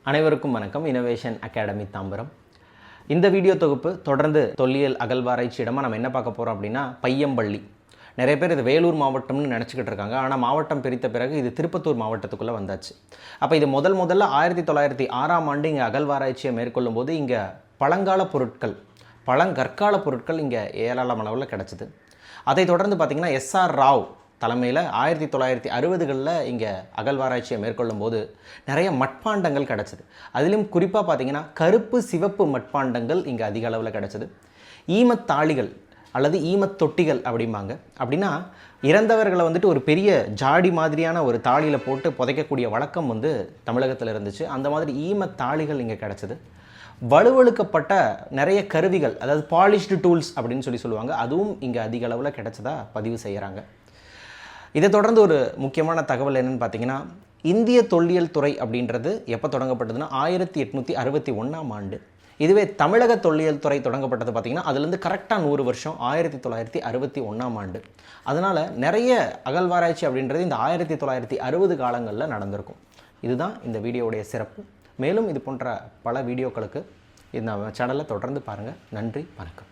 அனைவருக்கும் வணக்கம். Innovation academy Tambaram. இந்த வீடியோ தொகுப்பு தொடர்ந்து தொல்லியல் அகழ்வாராய்ச்சி இடமா நம்ம என்ன பார்க்க போகிறோம் அப்படின்னா பையம்பள்ளி. நிறைய பேர் இது வேலூர் மாவட்டம்னு நினச்சிக்கிட்டு இருக்காங்க. ஆனால் மாவட்டம் பிரித்த பிறகு இது திருப்பத்தூர் மாவட்டத்துக்குள்ளே வந்தாச்சு. அப்போ இது முதல்ல 1906ஆம் ஆண்டு இங்கே அகழ்வாராய்ச்சியை மேற்கொள்ளும் போது இங்கே பழங்கால பொருட்கள், பழங்கற்கால பொருட்கள் இங்கே ஏராளமான அளவில் கிடச்சிது. அதை தொடர்ந்து பார்த்திங்கன்னா எஸ்ஆர் ராவ் தலைமையில் 1960களில் இங்கே அகழ்வாராய்ச்சியை மேற்கொள்ளும் போது நிறைய மட்பாண்டங்கள் கிடச்சிது. அதிலும் குறிப்பாக பார்த்திங்கன்னா கருப்பு சிவப்பு மட்பாண்டங்கள் இங்கே அதிக அளவில் கிடச்சிது. ஈமத்தாளிகள் அல்லது ஈமத் தொட்டிகள் அப்படிம்பாங்க. அப்படின்னா இறந்தவர்களை வந்துட்டு ஒரு பெரிய ஜாடி மாதிரியான ஒரு தாளியில் போட்டு புதைக்கக்கூடிய வழக்கம் தமிழகத்தில் இருந்துச்சு. அந்த மாதிரி ஈமத்தாளிகள் இங்கே கிடச்சிது. வலுவழுக்கப்பட்ட நிறைய கருவிகள், அதாவது பாலிஷ்டு டூல்ஸ் அப்படின்னு சொல்லுவாங்க, அதுவும் இங்கே அதிக அளவில் கிடச்சதா பதிவு செய்கிறாங்க. இதை தொடர்ந்து ஒரு முக்கியமான தகவல் என்னென்னு பார்த்தீங்கன்னா, இந்திய தொல்லியல் துறை அப்படின்றது எப்போ தொடங்கப்பட்டதுன்னா 1861ஆம் ஆண்டு. இதுவே தமிழக தொல்லியல் துறை தொடங்கப்பட்டது பார்த்திங்கன்னா அதுலேருந்து கரெக்டாக 100 வருஷம் 1961ஆம் ஆண்டு. அதனால் நிறைய அகழ்வாராய்ச்சி அப்படின்றது இந்த 1960 காலங்களில் நடந்திருக்கும். இதுதான் இந்த வீடியோவுடைய சிறப்பு. மேலும் இது போன்ற பல வீடியோக்களுக்கு இந்த சேனலை தொடர்ந்து பாருங்கள். நன்றி, வணக்கம்.